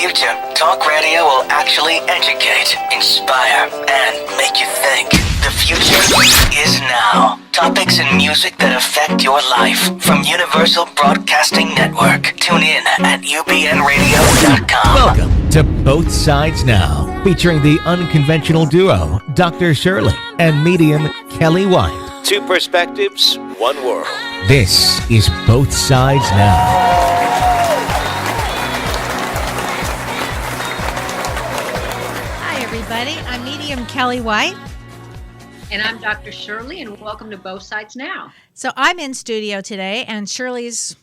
future, talk radio will actually educate, inspire, and make you think. The future is now. Topics and music that affect your life from Universal Broadcasting Network. Tune in at ubnradio.com. Welcome to Both Sides Now, featuring the unconventional duo, Dr. Shirley and medium Kellee White. Two perspectives, one world. This is Both Sides Now. Everybody, I'm medium Kellee White. And I'm Dr. Shirley, and welcome to Both Sides Now. So I'm in studio today, and Shirley's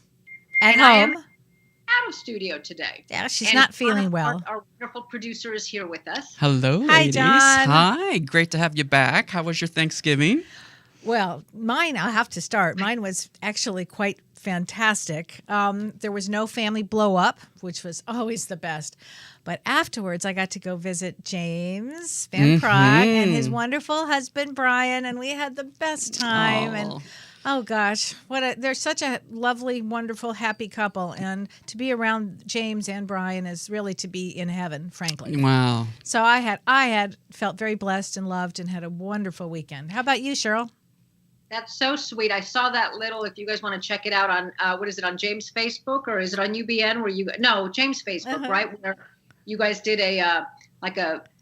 at and home. I am out of studio today. Yeah, she's not feeling well. Our wonderful producer is here with us. Hello, Hi, ladies. John. Hi, great to have you back. How was your Thanksgiving? Well, mine, I'll have to start. Mine was actually quite fantastic. There was no family blow up, which was always the best. But afterwards, I got to go visit James Van Praagh and his wonderful husband, Brian, and we had the best time. And oh gosh, they're such a lovely, wonderful, happy couple. And to be around James and Brian is really to be in heaven, frankly. Wow. So I had felt very blessed and loved and had a wonderful weekend. How about you, Cheryl? That's so sweet. I saw that little, if you guys want to check it out on, on James' Facebook, or is it on UBN James' Facebook, right? Where you guys did a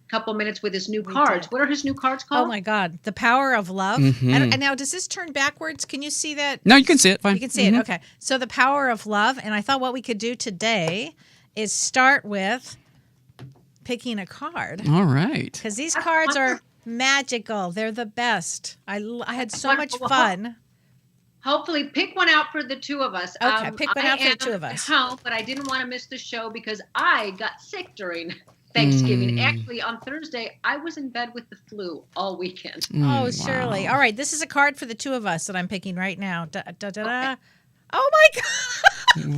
couple minutes with his new cards. What are his new cards called? Oh my God. The Power of Love. And now, does this turn backwards? Can you see that? No, you can see it. Fine. You can see it. Okay. So the Power of Love. And I thought what we could do today is start with picking a card. All right. Because these cards are magical. They're the best. I had so much fun. Hopefully, pick one out for the two of us. Okay, pick one out for the two of us. Home, but I didn't want to miss the show because I got sick during Thanksgiving. Actually, on Thursday, I was in bed with the flu all weekend. Oh, Shirley. All right, this is a card for the two of us that I'm picking right now. Okay. Oh, my God.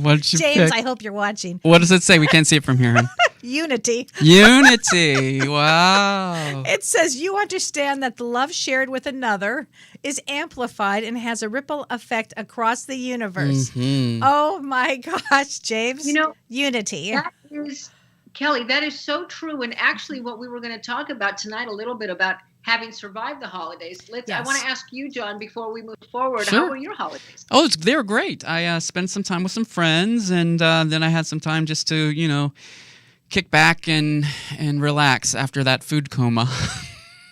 What did you James, pick? I hope you're watching. What does it say? We can't see it from here. Unity. Unity. Wow. It says, you understand that the love shared with another is amplified and has a ripple effect across the universe. Oh, my gosh, James. Unity. That is, Kelly, that is so true. And actually, what we were going to talk about tonight, a little bit about having survived the holidays. I want to ask you, John, before we move forward, Sure. How were your holidays? Oh, they were great. I spent some time with some friends, and then I had some time just to, kick back and relax after that food coma.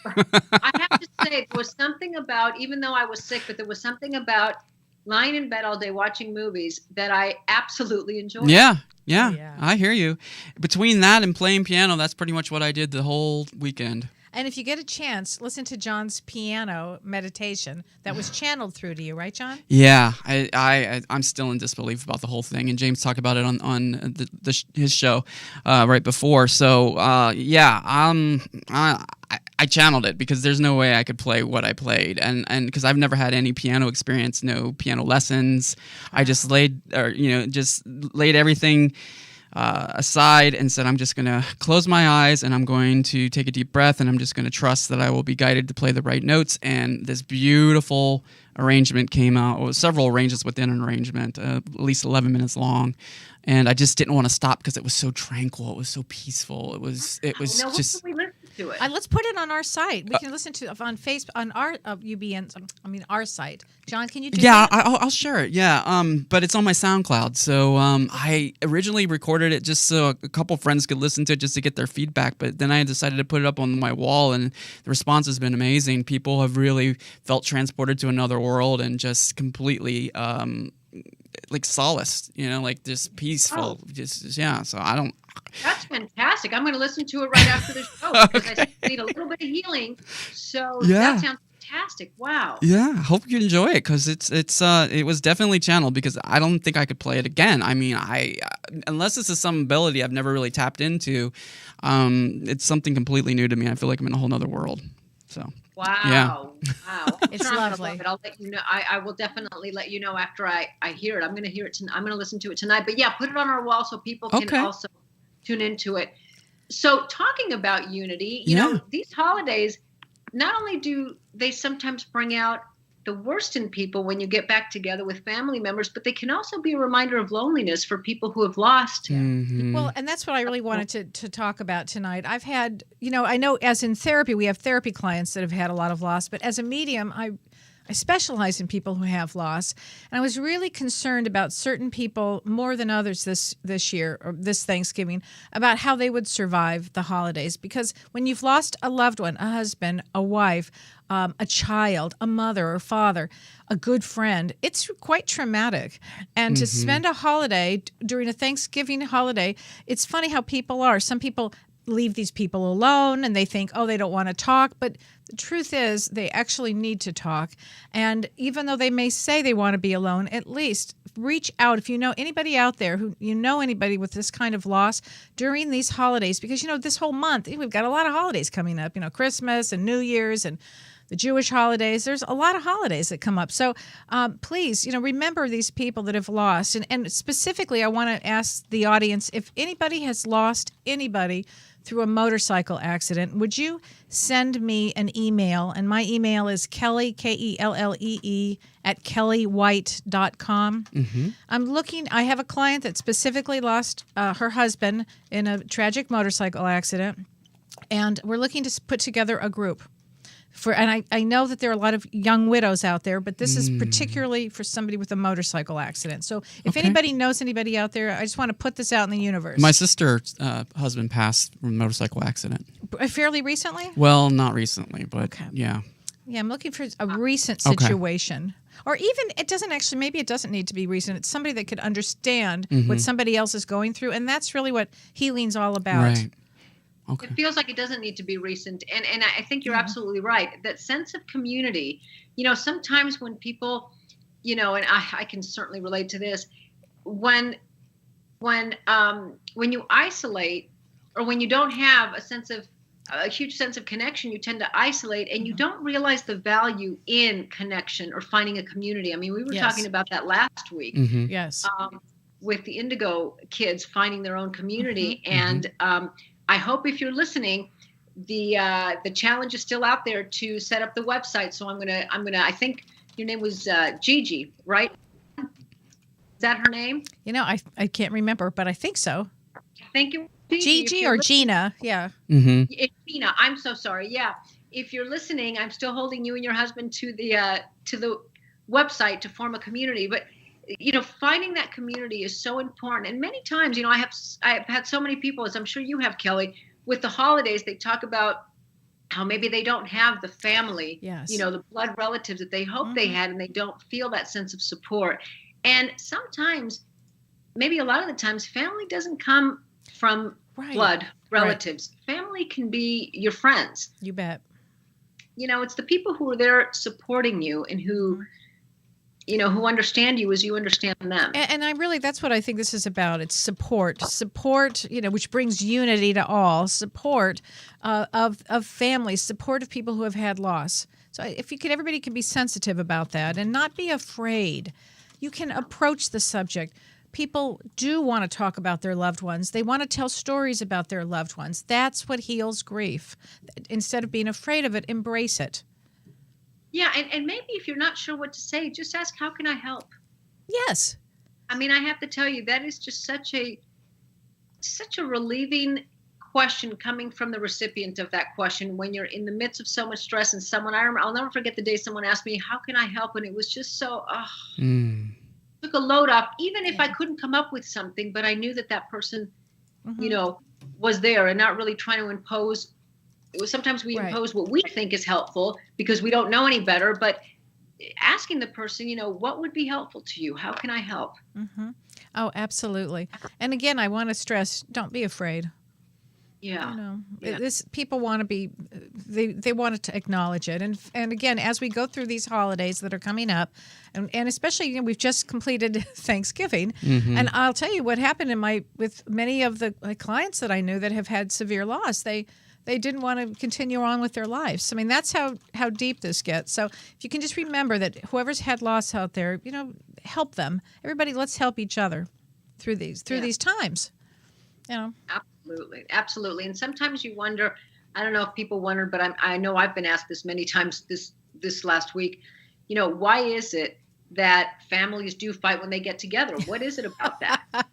I have to say, there was something about, even though I was sick, but there was something about lying in bed all day watching movies that I absolutely enjoyed. Yeah, I hear you. Between that and playing piano, that's pretty much what I did the whole weekend. And if you get a chance, listen to John's piano meditation that was channeled through to you, right, John? Yeah, I'm still in disbelief about the whole thing, and James talked about it on his show right before. So I channeled it because there's no way I could play what I played, and because I've never had any piano experience, no piano lessons. I just laid everything aside and said, I'm just going to close my eyes and I'm going to take a deep breath and I'm just going to trust that I will be guided to play the right notes. And this beautiful arrangement came out. It was several arrangements within an arrangement, at least 11 minutes long. And I just didn't want to stop because it was so tranquil. It was so peaceful. It was now, just. We listen to it? Let's put it on our site. We can listen to it on Facebook, on our our site. John, can you do that? Yeah, I'll share it. Yeah, but it's on my SoundCloud. So I originally recorded it just so a couple friends could listen to it just to get their feedback. But then I decided to put it up on my wall, and the response has been amazing. People have really felt transported to another world and just completely like solace, like just peaceful. So I don't. That's fantastic. I'm going to listen to it right after the show because I need a little bit of healing. So that sounds fantastic. Wow. Yeah, I hope you enjoy it because it was definitely channeled because I don't think I could play it again. I mean, unless this is some ability I've never really tapped into, it's something completely new to me. I feel like I'm in a whole other world. So. Wow. Yeah. Wow. It's lovely. I'll let you know. I will definitely let you know after I hear it. I'm going to hear it. I'm going to listen to it tonight. But yeah, put it on our wall so people can also tune into it. So talking about unity, you know, these holidays, not only do they sometimes bring out the worst in people when you get back together with family members, but they can also be a reminder of loneliness for people who have lost. Well, and that's what I really wanted to talk about tonight. I've had, I know as in therapy, we have therapy clients that have had a lot of loss, but as a medium, I specialize in people who have loss. And I was really concerned about certain people more than others this year, or this Thanksgiving, about how they would survive the holidays. Because when you've lost a loved one, a husband, a wife, a child, a mother or father, a good friend, it's quite traumatic. And to spend a holiday during a Thanksgiving holiday, it's funny how people are. Some people leave these people alone and they think, oh, they don't want to talk. But the truth is they actually need to talk. And even though they may say they want to be alone, at least reach out. If you know anybody out there who anybody with this kind of loss during these holidays, because, this whole month, we've got a lot of holidays coming up, Christmas and New Year's and the Jewish holidays. There's a lot of holidays that come up. So please, remember these people that have lost. And specifically, I want to ask the audience, if anybody has lost anybody through a motorcycle accident, would you send me an email? And my email is Kellee, Kellee, at kellywhite.com. I have a client that specifically lost her husband in a tragic motorcycle accident, and we're looking to put together a group. And I know that there are a lot of young widows out there, but this is particularly for somebody with a motorcycle accident. So if anybody knows anybody out there, I just want to put this out in the universe. My sister's husband passed from a motorcycle accident. Fairly recently? Well, not recently, but yeah. Yeah, I'm looking for a recent situation. Or even, maybe it doesn't need to be recent. It's somebody that could understand what somebody else is going through. And that's really what healing's all about. Right. Okay. It feels like it doesn't need to be recent. And I think you're absolutely right. That sense of community, sometimes when people, and I can certainly relate to this, when you isolate, or when you don't have a huge sense of connection, you tend to isolate, and you don't realize the value in connection or finding a community. I mean, we were talking about that last week. Yes. With the Indigo kids finding their own community. And I hope if you're listening, the challenge is still out there to set up the website. So I'm gonna. I think your name was Gigi, right? Is that her name? I can't remember, but I think so. Thank you, Gigi or Gina? Yeah. It's Gina. I'm so sorry. Yeah. If you're listening, I'm still holding you and your husband to the website to form a community, but. Finding that community is so important. And many times, I have had so many people, as I'm sure you have, Kellee, with the holidays, they talk about how maybe they don't have the family, the blood relatives that they hope they had, and they don't feel that sense of support. And sometimes, maybe a lot of the times, family doesn't come from blood relatives. Family can be your friends. You bet. It's the people who are there supporting you and who who understand you as you understand them. And that's what I think this is about. It's support, which brings unity to all, support of families, support of people who have had loss. So if everybody can be sensitive about that and not be afraid. You can approach the subject. People do want to talk about their loved ones. They want to tell stories about their loved ones. That's what heals grief. Instead of being afraid of it, embrace it. Yeah, and maybe if you're not sure what to say, just ask, how can I help? Yes. I mean, I have to tell you, that is just such a relieving question coming from the recipient of that question when you're in the midst of so much stress. And I'll never forget the day someone asked me, how can I help? And it was just so, took a load off, even if I couldn't come up with something, but I knew that person, was there and not really trying to impose. It was sometimes we impose what we think is helpful because we don't know any better, but asking the person, what would be helpful to you? How can I help? Oh, absolutely. And again, I want to stress, don't be afraid. Yeah. This people want to be, they want to acknowledge it. And again, as we go through these holidays that are coming up, and especially, we've just completed Thanksgiving, and I'll tell you what happened with many of the clients that I knew that have had severe loss. They didn't want to continue on with their lives. I mean, that's how deep this gets. So if you can just remember that whoever's had loss out there, help them. Everybody, let's help each other through these times. Absolutely. And sometimes you wonder, I don't know if people wonder, but I know I've been asked this many times this last week, why is it that families do fight when they get together? What is it about that?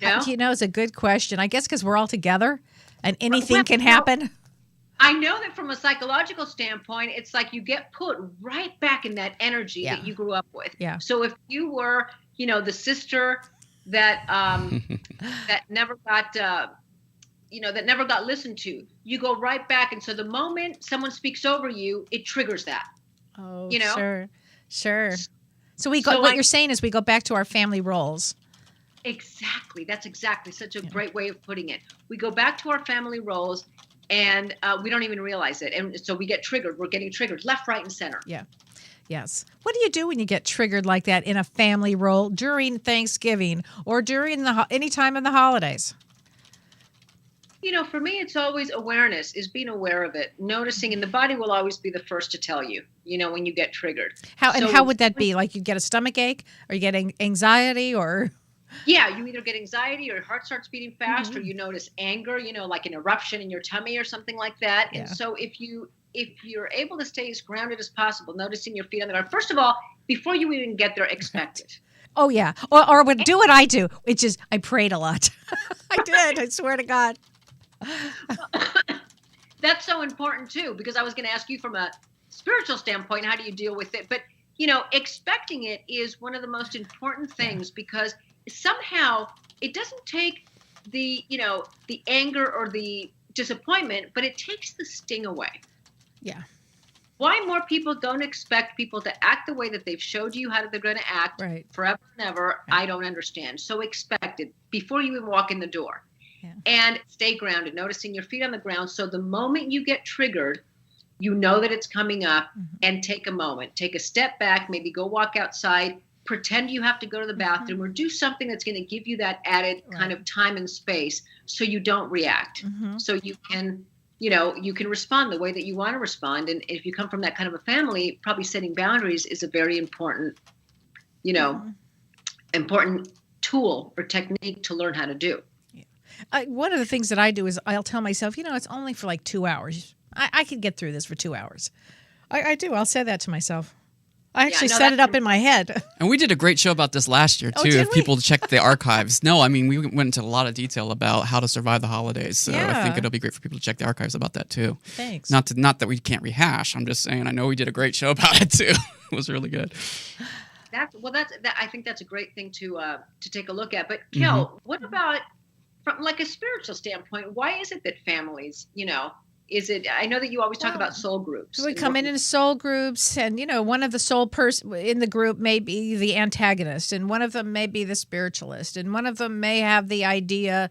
It's a good question. I guess because we're all together and anything Well, can happen. I know that from a psychological standpoint, it's like you get put right back in that energy that you grew up with. Yeah. So if you were, the sister that that never got that never got listened to, you go right back. And so the moment someone speaks over you, it triggers that. Oh, sure. So what you're saying is we go back to our family roles. Exactly. That's exactly such a great way of putting it. We go back to our family roles, and we don't even realize it. And so we get triggered. We're getting triggered left, right, and center. Yeah. Yes. What do you do when you get triggered like that in a family role during Thanksgiving or during any time in the holidays? For me, it's always awareness, is being aware of it, noticing, and the body will always be the first to tell you, when you get triggered. How would that be? Like you get a stomach ache or you get anxiety or? Yeah, you either get anxiety or your heart starts beating fast or you notice anger, like an eruption in your tummy or something like that. Yeah. And so if you're able to stay as grounded as possible, noticing your feet on the ground, first of all, before you even get there, expect it. Oh, yeah. Or do what I do, which is I prayed a lot. I did. I swear to God. That's so important too, because I was going to ask you from a spiritual standpoint, how do you deal with it? But, expecting it is one of the most important things because somehow it doesn't take the anger or the disappointment, but it takes the sting away. Yeah. Why more people don't expect people to act the way that they've showed you how they're going to act forever and ever, right. I don't understand. So expect it before you even walk in the door. Yeah. And stay grounded, noticing your feet on the ground. So the moment you get triggered, you know that it's coming up and take a moment. Take a step back, maybe go walk outside, pretend you have to go to the bathroom or do something that's going to give you that added kind of time and space so you don't react. So you can, you can respond the way that you want to respond. And if you come from that kind of a family, probably setting boundaries is a very important, important tool or technique to learn how to do. One of the things that I do is I'll tell myself, it's only for like 2 hours. I can get through this for 2 hours. I do. I'll say that to myself. I actually set it up in my head. And we did a great show about this last year, too, if people check the archives. No, I mean, we went into a lot of detail about how to survive the holidays. So I think it'll be great for people to check the archives about that, too. Thanks. Not that we can't rehash. I'm just saying I know we did a great show about it, too. It was really good. I think that's a great thing to take a look at. But, Kel, what about from like a spiritual standpoint, why is it that families, I know that you always talk about soul groups. We come in soul groups and, one of the soul person in the group may be the antagonist and one of them may be the spiritualist and one of them may have the idea,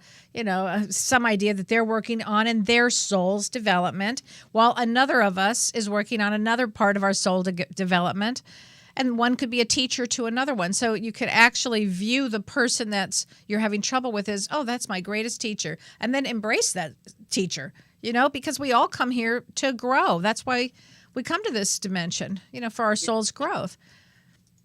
some idea that they're working on in their soul's development while another of us is working on another part of our soul development. And one could be a teacher to another one. So you could actually view the person you're having trouble with as, oh, that's my greatest teacher. And then embrace that teacher, because we all come here to grow. That's why we come to this dimension, for our soul's growth.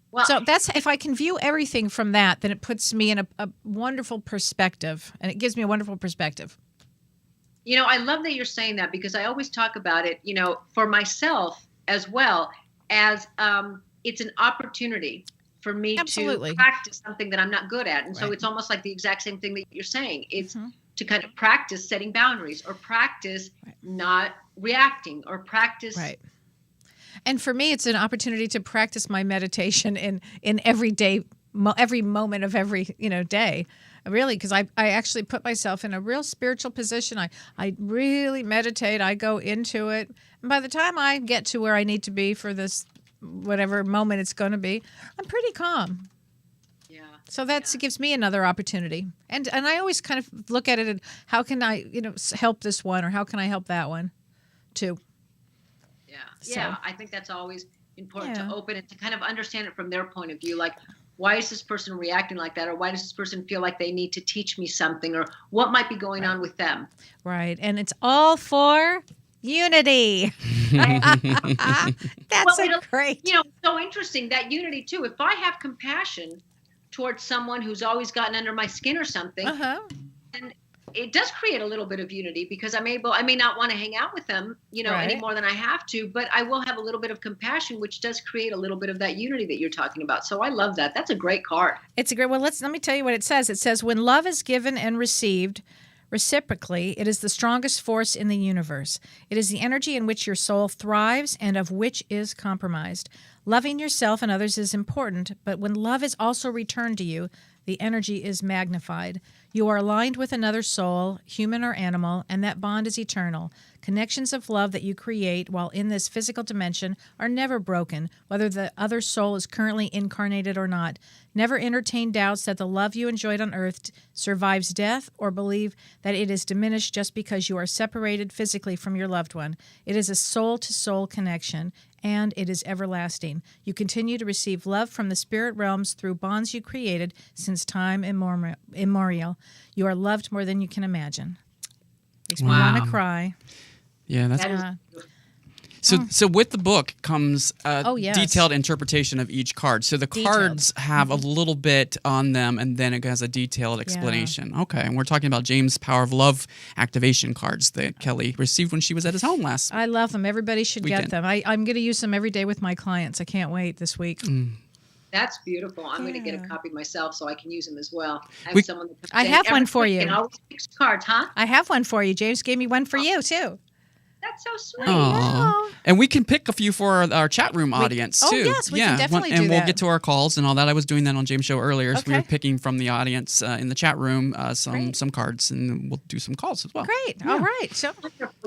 Well, so if I can view everything from that, then it puts me in a wonderful perspective. And it gives me a wonderful perspective. I love that you're saying that because I always talk about it, for myself as well as it's an opportunity for me to practice something that I'm not good at. And so it's almost like the exact same thing that you're saying. It's to kind of practice setting boundaries or practice not reacting or practice. Right. And for me, it's an opportunity to practice my meditation in every day, every moment of every, day. Really, because I actually put myself in a real spiritual position. I really meditate. I go into it. And by the time I get to where I need to be for this whatever moment it's going to be, I'm pretty calm. Yeah. So that gives me another opportunity. And I always kind of look at it and how can I, help this one or how can I help that one too? Yeah. Yeah. I think that's always important to open and to kind of understand it from their point of view. Like, why is this person reacting like that? Or why does this person feel like they need to teach me something? Or what might be going on with them? Right. And it's all for unity. That's great. So interesting, that unity too. If I have compassion towards someone who's always gotten under my skin or something, and it does create a little bit of unity because I may not want to hang out with them, any more than I have to, but I will have a little bit of compassion, which does create a little bit of that unity that you're talking about. So I love that. That's a great card. It's a great, well, let me tell you what it says. It says, when love is given and received reciprocally, it is the strongest force in the universe. It is the energy in which your soul thrives and of which is compromised. Loving yourself and others is important, but when love is also returned to you, the energy is magnified. You are aligned with another soul, human or animal, and that bond is eternal. Connections of love that you create while in this physical dimension are never broken, whether the other soul is currently incarnated or not. Never entertain doubts that the love you enjoyed on earth survives death, or believe that it is diminished just because you are separated physically from your loved one. It is a soul-to-soul connection, and it is everlasting. You continue to receive love from the spirit realms through bonds you created since time immemorial. You are loved more than you can imagine. Makes me want to cry. Yeah, that's so with the book comes a detailed interpretation of each card. So the cards have a little bit on them, and then it has a detailed explanation. Okay, and we're talking about James' Power of Love activation cards that Kellee received when she was at his home last I love them. Everybody should get them. I'm going to use them every day with my clients. I can't wait this week. That's beautiful. I'm going to get a copy myself so I can use them as well. I have one for you. And always picks cards, huh? I have one for you. James gave me one for you, too. That's so sweet. Aww. And we can pick a few for our chat room audience, too. Oh, yes, we can definitely do that. And we'll get to our calls and all that. I was doing that on James' show earlier. So we were picking from the audience in the chat room some cards, and we'll do some calls as well. Great. Yeah. All right. So,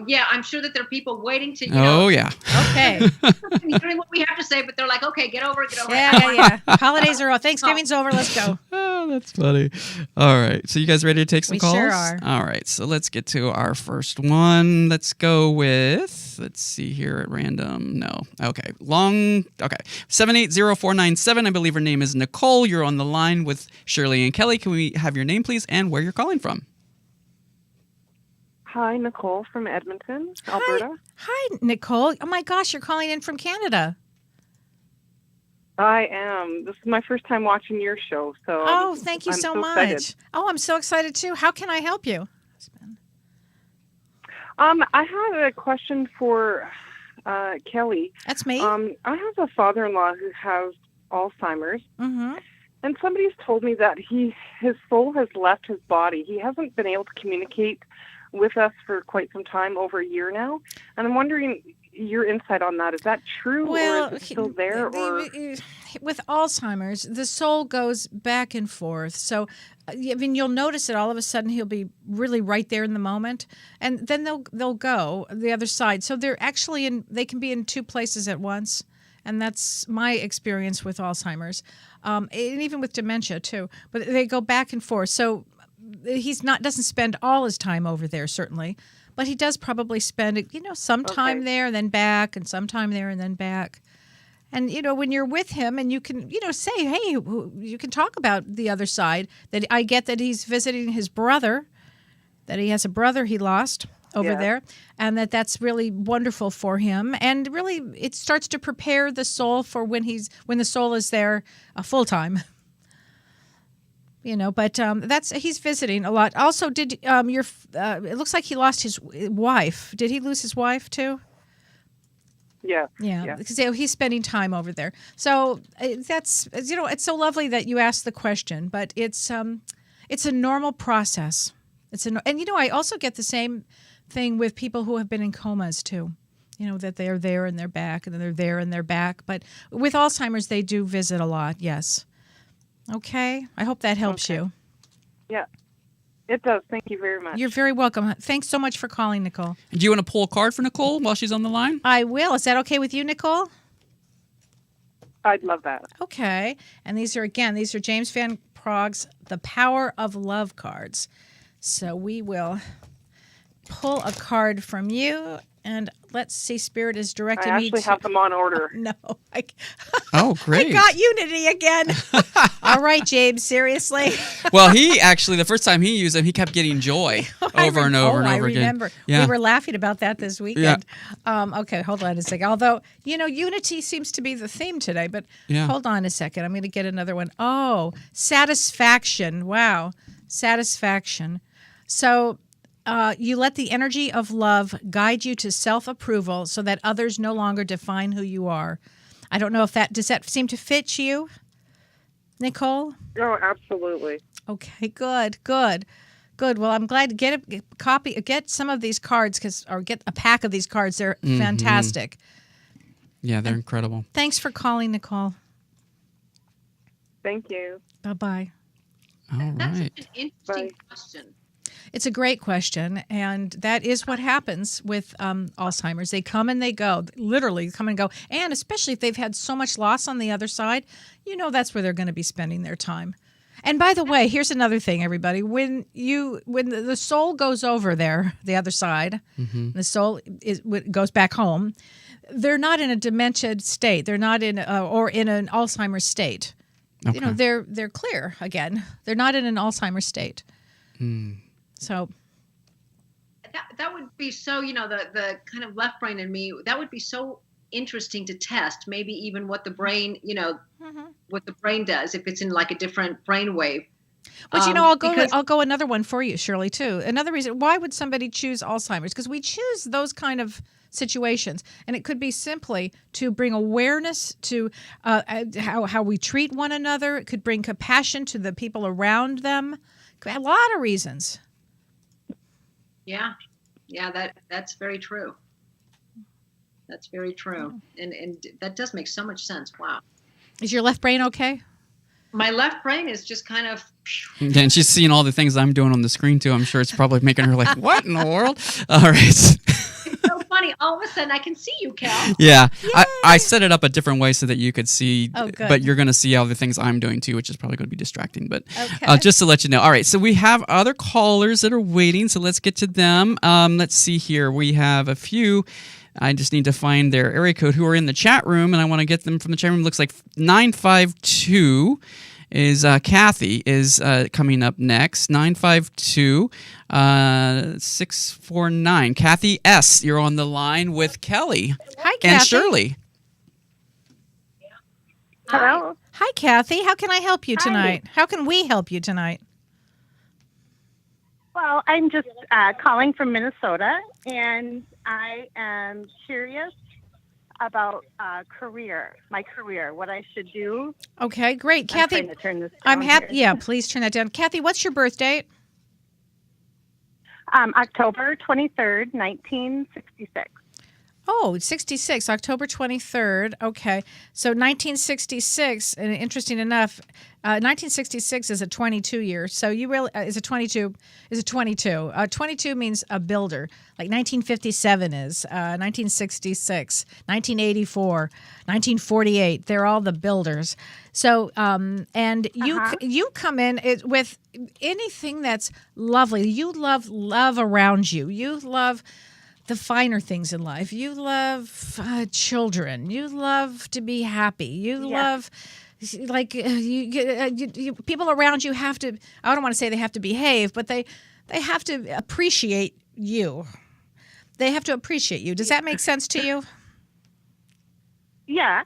yeah, I'm sure that there are people waiting to, yeah. Okay. hearing what we have to say, but they're like, okay, get over it. Yeah. Holidays are all. Thanksgiving's over. Let's go. Oh, that's funny. All right. So you guys ready to take some calls? We sure are. All right. So let's get to our first one. Let's go with, let's see here at random. No. Okay. 780497. I believe her name is Nicole. You're on the line with Shirley and Kellee. Can we have your name, please, and where you're calling from? Hi, Nicole from Edmonton, Alberta. Hi, Nicole. Oh, my gosh, you're calling in from Canada. I am. This is my first time watching your show. So thank you so much. Excited. Oh, I'm so excited, too. How can I help you? I had a question for Kellee. That's me. I have a father-in-law who has Alzheimer's. Mm-hmm. And somebody's told me that his soul has left his body. He hasn't been able to communicate with us for quite some time, over a year now. And I'm wondering your insight on that. Is that true, or is it still there? With Alzheimer's, the soul goes back and forth. So, I mean, you'll notice that all of a sudden he'll be really right there in the moment, and then they'll go the other side. So they're actually they can be in two places at once. And that's my experience with Alzheimer's, and even with dementia too. But they go back and forth. So doesn't spend all his time over there, certainly, but he does probably spend some time there, then back, and some time there and then back. And when you're with him, and you can say, hey, you can talk about the other side. That I get that he's visiting his brother, that he has a brother he lost over there, and that's really wonderful for him. And really, it starts to prepare the soul for when the soul is there full time. But he's visiting a lot. Also, did it looks like he lost his wife? Did he lose his wife too? Yeah. Because he's spending time over there. So that's it's so lovely that you asked the question. But it's a normal process. I also get the same thing with people who have been in comas too. That they're there and they're back, and then they're there and they're back. But with Alzheimer's, they do visit a lot. Yes. Okay. I hope that helps you. Yeah, it does. Thank you very much. You're very welcome. Thanks so much for calling, Nicole. Do you want to pull a card for Nicole while she's on the line? I will. Is that okay with you, Nicole? I'd love that. Okay. And these are James Van Praagh's The Power of Love cards. So we will pull a card from you, and let's see. Spirit is directing me. I actually have them on order. No. Oh, great. I got unity again. All right, James, seriously. Well, the first time he used them, he kept getting joy over and over and over again. I remember. Yeah. We were laughing about that this weekend. Yeah. Okay, hold on a second. Although, unity seems to be the theme today, but hold on a second. I'm going to get another one. Oh, satisfaction. Wow. Satisfaction. So you let the energy of love guide you to self-approval so that others no longer define who you are. I don't know if does that seem to fit you, Nicole? Oh, absolutely. Okay, good. Well, I'm glad to get some of these cards or get a pack of these cards. They're fantastic. Yeah, they're incredible. Thanks for calling, Nicole. Thank you. Bye-bye. All That's right. an interesting question. It's a great question, and that is what happens with Alzheimer's. They come and they go, literally come and go, and especially if they've had so much loss on the other side, that's where they're going to be spending their time. And by the way, here's another thing, everybody. When the soul goes over there, the other side, the soul goes back home, they're not in a dementia state. They're not or in an Alzheimer's state. Okay. They're clear again. They're not in an Alzheimer's state. So that would be so, the kind of left brain in me, that would be so interesting to test, maybe even what the brain, what the brain does if it's in like a different brain wave. But I'll go another one for you, Shirley, too. Another reason why would somebody choose Alzheimer's? Because we choose those kind of situations, and it could be simply to bring awareness to how we treat one another. It could bring compassion to the people around them. A lot of reasons. Yeah, that's very true. That's very true, and that does make so much sense. Wow. Is your left brain okay? My left brain is just kind of. Yeah, and she's seeing all the things I'm doing on the screen too. I'm sure it's probably making her like, "What in the world?" All right. It's so funny. All of a sudden, I can see you, Cal. Yeah, I set it up a different way so that you could see, Oh, good. but you're going to see all the things I'm doing too, which is probably going to be distracting. But Okay. just to let you know. All right, so we have other callers that are waiting, so let's get to them. Let's see here. We have a few. I just need to find their area code who are in the chat room, and I want to get them from the chat room. It looks like 952 is Kathy is coming up next. 952 649. Kathy S., you're on the line with Kelly. Hi, Kathy. And Shirley. Hello. Hi, Kathy. How can I help you tonight? How can we help you tonight? Well, I'm just calling from Minnesota, and I am curious about my career, what I should do. Okay, great. Kathy, I'm trying to turn this down I'm happy. here. Yeah, please turn that down. Kathy, what's your birth date? October 23rd, 1966. Oh, 66, October 23rd. Okay. So 1966, and interesting enough, 1966 is a 22 year. So you really, is a 22. 22 means a builder. Like 1957 is, 1966, 1984, 1948. They're all the builders. So, and you come in with anything that's lovely. You love around you. You love the finer things in life. You love children. You love to be happy. You love, like, people around you have to, I don't want to say they have to behave, but they have to appreciate you. They have to appreciate you. Does that make sense to you? Yeah.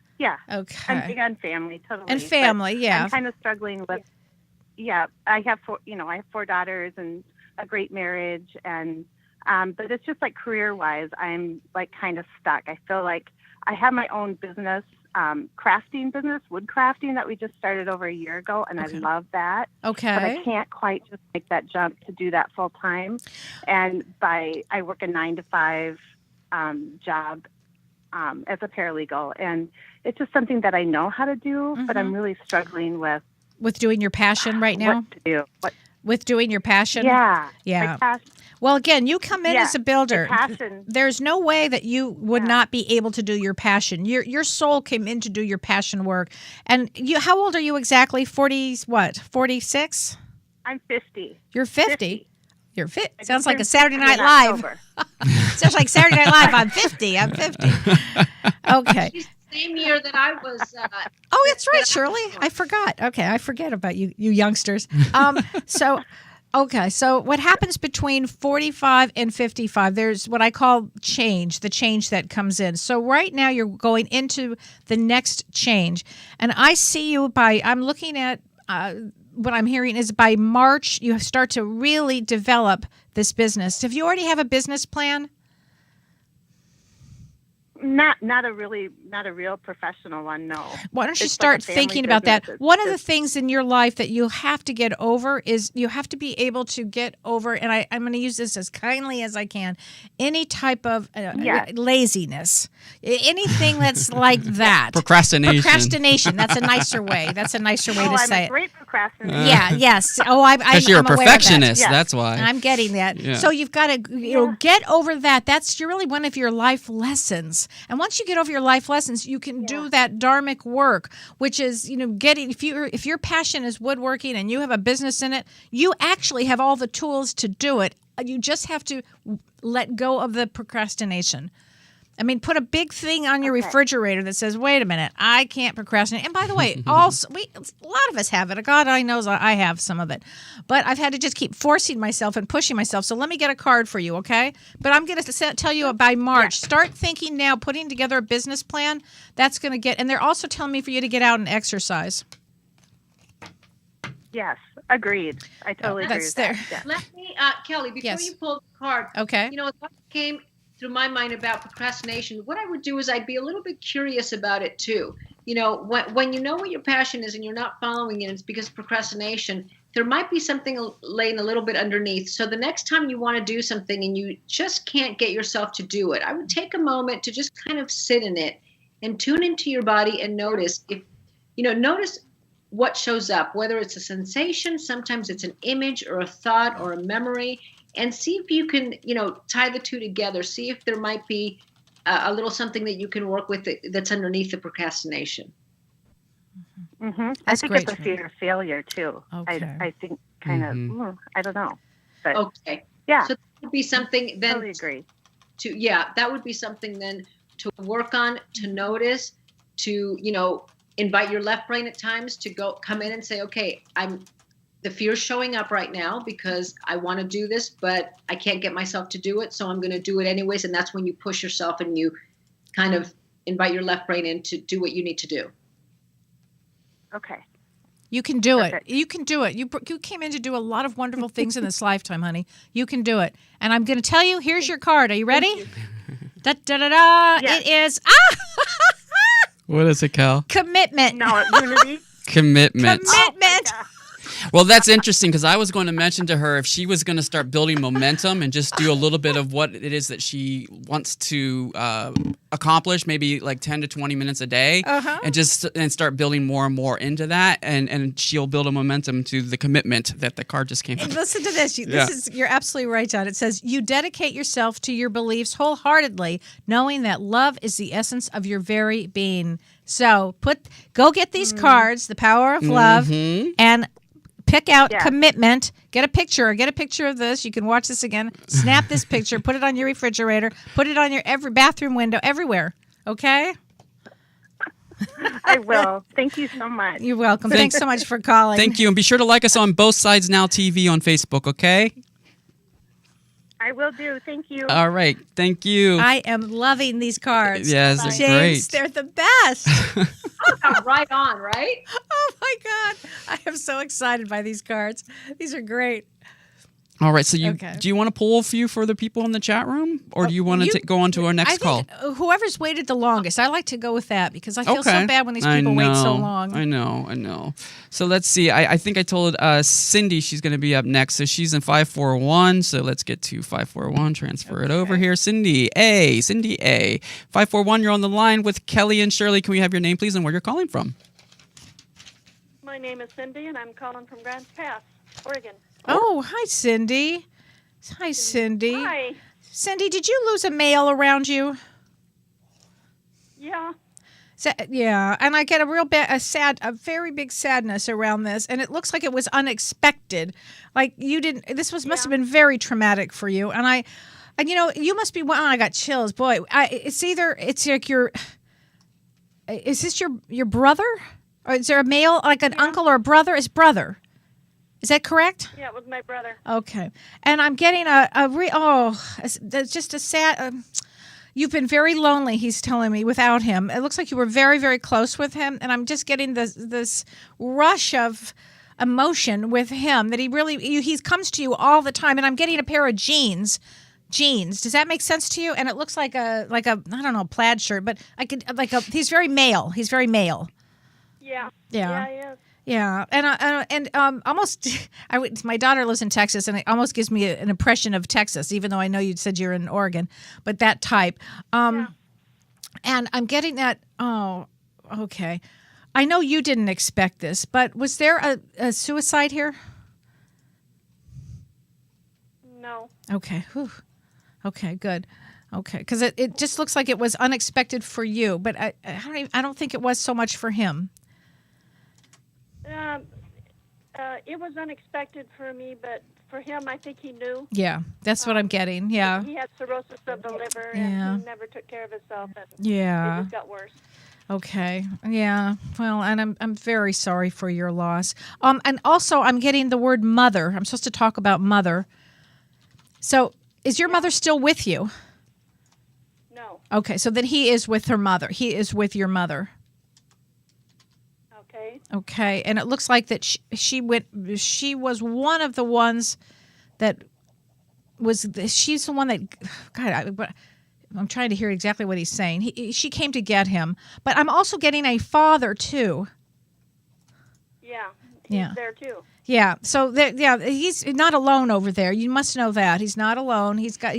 Okay. I'm big on family, totally. And family, but yeah. I'm kind of struggling with, I have four daughters and a great marriage, and but it's just like career-wise, I'm like kind of stuck. I feel like I have my own business, crafting business, wood crafting that we just started over a year ago, and Okay. I love that. Okay. But I can't quite just make that jump to do that full time. And I work a 9-to-5 job as a paralegal, and it's just something that I know how to do, but I'm really struggling with doing your passion right now? what to do. With doing your passion? Yeah. Yeah. My passion. Well, again, you come in Yeah, as a builder. my passion. There's no way that you would not be able to do your passion. Your soul came in to do your passion work. And how old are you exactly? 46? I'm 50. You're 50. You're 50. I Sounds just like a turned Saturday 50 Night in Live. October. Sounds like Saturday Night Live. I'm 50. Okay. She's the same year that I was. Oh, that's right, Shirley. I forgot. Okay, I forget about you youngsters. So what happens between 45 and 55? There's what I call change, the change that comes in. So right now you're going into the next change. And I see you I'm looking at what I'm hearing is by March you start to really develop this business. Have you already have a business plan? Not a real professional one, no. Why don't you It's start like a family thinking about that? business. One of the things in your life that you have to get over is you have to be able to get over, and I'm going to use this as kindly as I can, any type of laziness. Anything that's like that. Procrastination. That's a nicer way. That's a nicer way to I'm say a it. great procrastinator. Yeah, yes. Oh, I'm Because you're I'm a aware of that. perfectionist. Yes. That's why. I'm getting that. Yeah. So you've got to get over that. That's really one of your life lessons. And once you get over your life lessons, you can do that dharmic work, which is, getting if your passion is woodworking and you have a business in it, you actually have all the tools to do it. You just have to let go of the procrastination. I mean, put a big thing on your refrigerator that says, wait a minute, I can't procrastinate. And by the way, a lot of us have it. God, I knows I have some of it. But I've had to just keep forcing myself and pushing myself. So let me get a card for you, okay? But I'm going to tell you by March. Start thinking now, putting together a business plan. That's going to get, and they're also telling me for you to get out and exercise. Yes, agreed. I totally agree with that. Yeah. Let me, Kelly, before Yes. you pull the card, Okay. a thought came through my mind about procrastination. What I would do is I'd be a little bit curious about it too. When you know what your passion is and you're not following it, it's because of procrastination. There might be something laying a little bit underneath. So the next time you want to do something and you just can't get yourself to do it, I would take a moment to just kind of sit in it and tune into your body and notice notice what shows up, whether it's a sensation, sometimes it's an image or a thought or a memory, and see if you can, tie the two together. See if there might be a little something that you can work with that's underneath the procrastination. Mm-hmm. I That's think great, it's a fear of failure too. Okay. I think kind of, I don't know. But Okay. yeah, So that would be something then totally agree. that would be something then to work on, to notice, to, invite your left brain at times to come in and say, okay, the fear's showing up right now because I want to do this, but I can't get myself to do it. So I'm going to do it anyways. And that's when you push yourself and you kind of invite your left brain in to do what you need to do. Okay. You can do Perfect. it. You can do it. You came in to do a lot of wonderful things in this lifetime, honey. You can do it. And I'm going to tell you, here's your card. Are you ready? Da, da, da, da. Yes. It is What is it, Cal? commitment. No, unity. Commitment. Commitment. Well, that's interesting because I was going to mention to her if she was going to start building momentum and just do a little bit of what it is that she wants to accomplish, maybe like 10 to 20 minutes a day, and start building more and more into that, and she'll build a momentum to the commitment that the card just came And from. listen to this. You're absolutely right, John. It says you dedicate yourself to your beliefs wholeheartedly, knowing that love is the essence of your very being. So go get these cards, the power of love, and pick out commitment. Get a picture of this. You can watch this again. Snap this picture. Put it on your refrigerator. Put it on your every bathroom window, everywhere. Okay? I will. Thank you so much. You're welcome. Thanks so much for calling. Thank you, and be sure to like us on Both Sides Now TV on Facebook, okay? I will do. Thank you. All right. Thank you. I am loving these cards. Yes, they're James, great. they're the best. Right on, right? Oh my God. I am so excited by these cards. These are great. All right. So Okay. do you want to pull a few for the people in the chat room, or do you want to go on to our next I call? think whoever's waited the longest, I like to go with that because I feel so bad when these people wait so long. I know. So let's see. I think I told Cindy she's going to be up next. So she's in 541. So let's get to 541. Transfer it over here. Cindy A. 541, you're on the line with Kelly and Shirley. Can we have your name, please, and where you're calling from? My name is Cindy, and I'm calling from Grants Pass, Oregon. Oh, hi, Cindy. Hi, Cindy. Hi. Cindy, did you lose a male around you? Yeah. Yeah, and I get a very big sadness around this, and it looks like it was unexpected. Like you didn't. Must have been very traumatic for you, and you must be. Well, I got chills, boy. It's like your. Is this your brother, or is there a male like an uncle or a brother? Is brother? Is that correct? Yeah, it was my brother. Okay, and I'm getting that's just a sad. You've been very lonely, he's telling me, without him. It looks like you were very, very close with him, and I'm just getting this rush of emotion with him that he comes to you all the time. And I'm getting a pair of jeans. Does that make sense to you? And it looks like a I don't know, plaid shirt, but he's very male. He's very male. Yeah. Yeah. Yeah, he is. Yeah, and almost, my daughter lives in Texas, and it almost gives me an impression of Texas, even though I know you said you're in Oregon, but that type. And I'm getting that. Oh, okay. I know you didn't expect this, but was there a suicide here? No. Okay. Whew. Okay. Good. Okay, because it just looks like it was unexpected for you, but I don't think it was so much for him. It was unexpected for me, but for him, I think he knew. Yeah, that's what I'm getting. Yeah. He had cirrhosis of the liver, Yeah. and he never took care of himself, and Yeah. it just got worse. Okay. Yeah. Well, and I'm very sorry for your loss. And also I'm getting the word mother. I'm supposed to talk about mother. So, is your mother still with you? No. Okay. So then he is with her mother. He is with your mother. Okay. Okay. And it looks like that she was one of the ones that she's the one that, God, I'm trying to hear exactly what he's saying. She came to get him, but I'm also getting a father too. Yeah. He's Yeah. there too. Yeah. So he's not alone over there. You must know that he's not alone. He's got,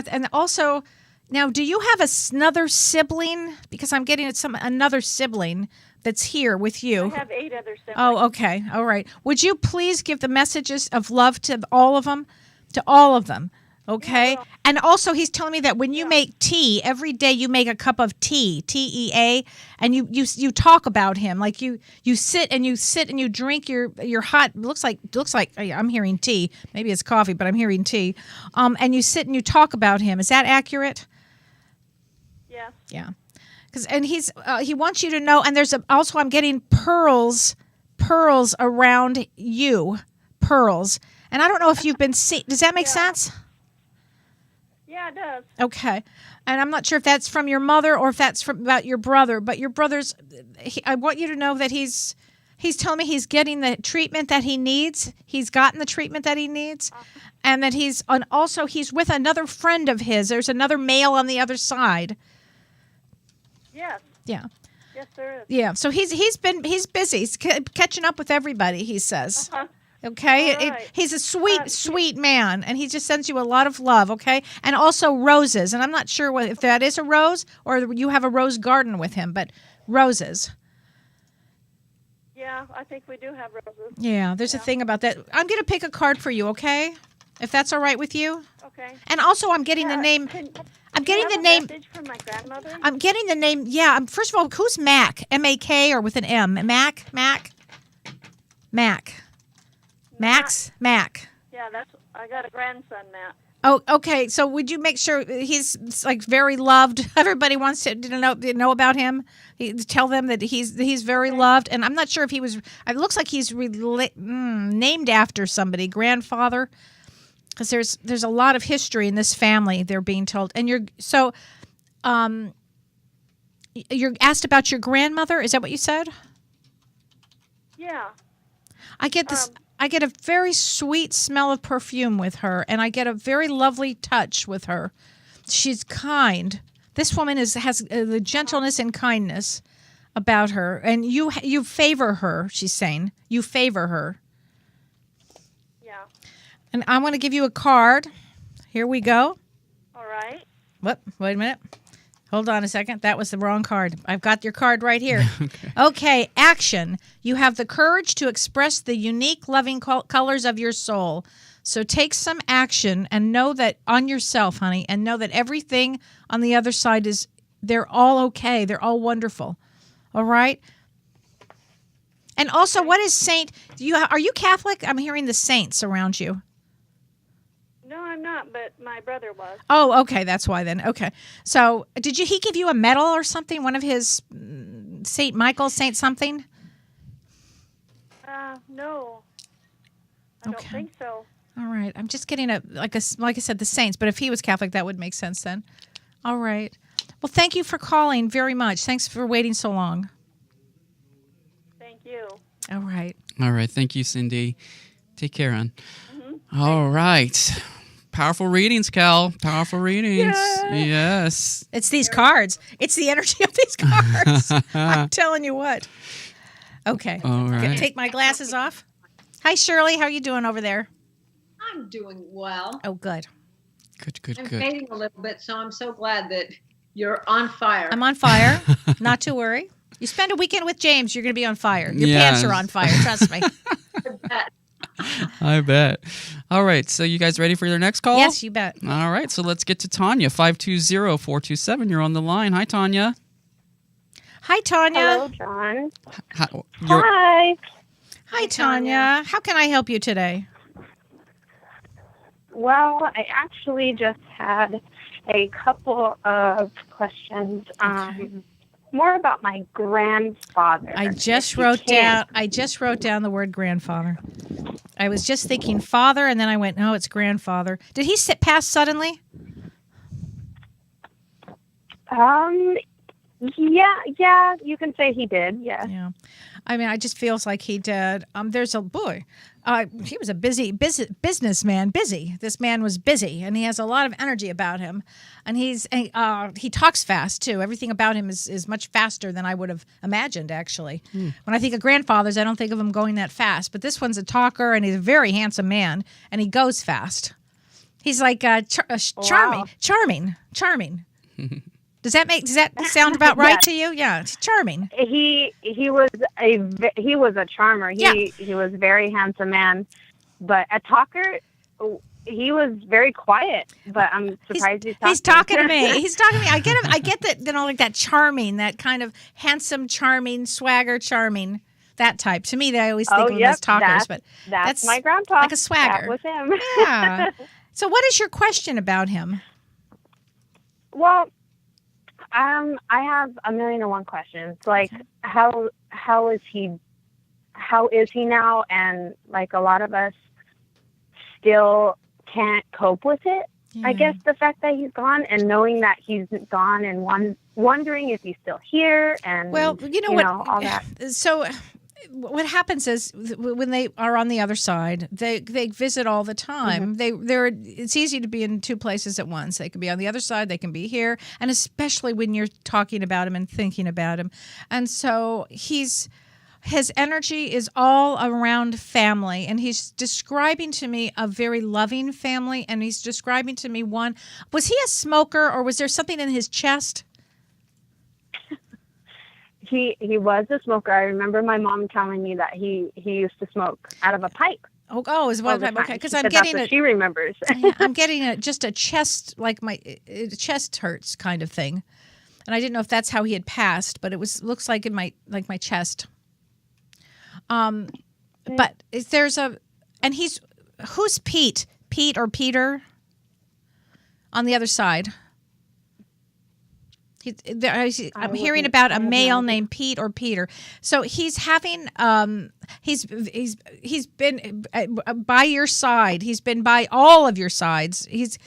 and also, now, do you have another sibling? Because I'm getting another sibling that's here with you. I have 8 other siblings. Oh, okay. All right. Would you please give the messages of love to all of them? To all of them. Okay. Yeah, and also, he's telling me that when you make tea, every day you make a cup of tea, TEA, and you talk about him. Like you sit and you drink your hot, looks like I'm hearing tea. Maybe it's coffee, but I'm hearing tea. And you sit and you talk about him. Is that accurate? Yes. Yeah. And he wants you to know, and there's also I'm getting pearls around you, pearls. And I don't know if you've been seeing. Does that make sense? Yeah, it does. Okay. And I'm not sure if that's from your mother or if that's about your brother, but your brother's, I want you to know that he's telling me he's getting the treatment that he needs. He's gotten the treatment that he needs. And that he's with another friend of his. There's another male on the other side. Yes. Yeah. Yes, there is. Yeah. So he's busy. He's catching up with everybody, he says. Uh-huh. Okay, All right. he's a sweet man, and he just sends you a lot of love. Okay, and also roses, and I'm not sure if that is a rose or you have a rose garden with him, but roses. Yeah, I think we do have roses. Yeah, there's a thing about that. I'm going to pick a card for you, okay? If that's all right with you. Okay. And also, I'm getting the name. I'm getting the name. Message from my grandmother. I'm getting the name. Yeah. First of all, who's Mac? M-A-K or with an M? Mac. Mac. Yeah, I got a grandson, Matt. Oh, okay. So would you make sure he's like very loved? Everybody wants to know about him. Tell them that he's very loved. And I'm not sure if he was. It looks like he's named after somebody, grandfather, because there's a lot of history in this family. They're being told, and you're asked about your grandmother. Is that what you said? Yeah. I get this. I get a very sweet smell of perfume with her, and I get a very lovely touch with her. She's kind. This woman has the gentleness and kindness about her, and you favor her. She's saying you favor her. Yeah. And I want to give you a card. Here we go. All right. Wait a minute. Hold on a second. That was the wrong card. I've got your card right here. Okay, action. You have the courage to express the unique, loving colors of your soul. So take some action and know that on yourself, honey, and know that everything on the other side they're all okay. They're all wonderful. All right? And also, what is saint? Are you Catholic? I'm hearing the saints around you. No, I'm not, but my brother was. Oh, okay. That's why then. Okay. So he give you a medal or something? One of his St. Michael, Saint something? No. I don't think so. All right. I'm just getting like I said, the saints. But if he was Catholic, that would make sense then. All right. Well, thank you for calling very much. Thanks for waiting so long. Thank you. All right. All right. Thank you, Cindy. Take care, hon. All right. Powerful readings, Cal. Powerful readings. Yes. It's these cards. It's the energy of these cards. I'm telling you what. Okay. All right. Take my glasses off. Hi, Shirley. How are you doing over there? I'm doing well. Oh, good. Good. I'm fading a little bit, so I'm so glad that you're on fire. I'm on fire. Not to worry. You spend a weekend with James, you're going to be on fire. Your Yes. pants are on fire. Trust me. I bet. All right. So you guys ready for your next call? Yes, you bet. All right. So let's get to Tanya. 520-427. You're on the line. Hi, Tanya. Hi, Tanya. Hello, John. You're- Hi. Hi, Tanya. How can I help you today? Well, I actually just had a couple of questions. More about my grandfather. I just if you wrote can. down the word grandfather. I was just thinking father, and then I went, no, it's grandfather. Did he pass suddenly? Yeah, you can say he did. Yeah. Yeah. I mean, I just feels like he did. There's a boy. He was a busy businessman. Busy. This man was busy, and he has a lot of energy about him. And he talks fast too. Everything about him is much faster than I would have imagined. Actually, when I think of grandfathers, I don't think of him going that fast. But this one's a talker, and he's a very handsome man, and he goes fast. He's like charming. Does that sound about right to you? Yeah, it's charming. He was a charmer. He was a very handsome man, but a talker. He was very quiet, but I'm surprised he's talking to me. He's talking to me. I get him. I get that. Like that charming, that kind of handsome, charming, swagger, charming, that type. To me, I always think of them as talkers, but that's my grandpa. Like a swagger. That was him. Yeah. So, what is your question about him? Well, I have 1,000,001 questions. Like, how is he now? And like a lot of us still can't cope with it. Yeah. I guess the fact that he's gone and knowing that he's gone and wondering if he's still here and well, you know all that. So what happens is when they are on the other side, they visit all the time. It's easy to be in two places at once. They can be on the other side, they can be here, and especially when you're talking about him and thinking about him. And so his energy is all around family, and he's describing to me a very loving family, and he's describing to me one. Was he a smoker, or was there something in his chest? He was a smoker. I remember my mom telling me that he used to smoke out of a pipe. Oh, is one pipe. Okay, because I'm getting it. She remembers. I'm getting just a chest, like my chest hurts kind of thing, and I didn't know if that's how he had passed, but looks like it might like my chest. But who's Pete? Pete or Peter? On the other side. I'm hearing about a male named Pete or Peter. So he's having he's been by your side. He's been by all of your sides. He's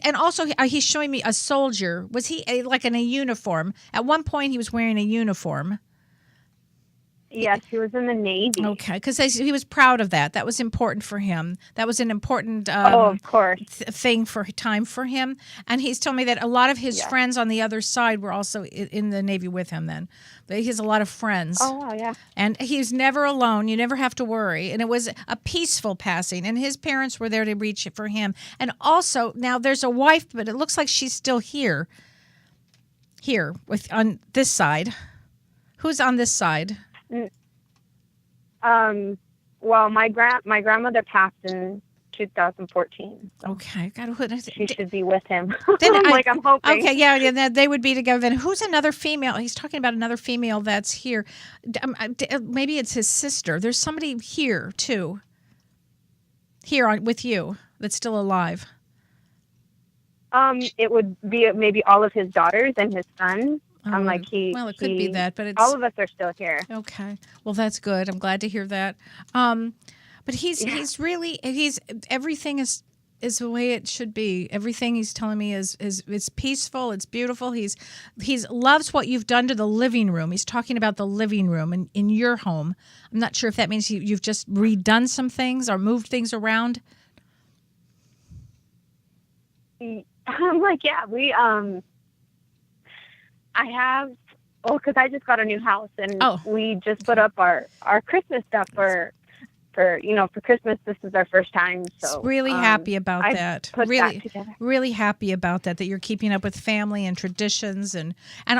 and also he's showing me a soldier. Was he like in a uniform? At one point he was wearing a uniform. Yes, he was in the Navy. Okay, because he was proud of that. That was important for him. That was an important of course. Thing for him. And he's told me that a lot of his friends on the other side were also in the Navy with him then. But he has a lot of friends. Oh, wow, yeah. And he's never alone. You never have to worry. And it was a peaceful passing. And his parents were there to reach for him. And also, now there's a wife, but it looks like she's still here. Here, on this side. Who's on this side? Well, my grandmother passed in 2014. So okay, she should be with him. I'm hoping. Okay, yeah, they would be together. Then who's another female? He's talking about another female that's here. Maybe it's his sister. There's somebody here too. Here with you that's still alive. It would be maybe all of his daughters and his son. Well, it could be that, but all of us are still here. Okay, well, that's good. I'm glad to hear that. But he's everything is is the way it should be. Everything he's telling me is it's peaceful, it's beautiful. He's loves what you've done to the living room. He's talking about the living room in your home. I'm not sure if that means you've just redone some things or moved things around. I'm like, yeah, I have, because I just got a new house and we just put up our Christmas stuff for Christmas. This is our first time. So really happy about that. Really happy about that you're keeping up with family and traditions. And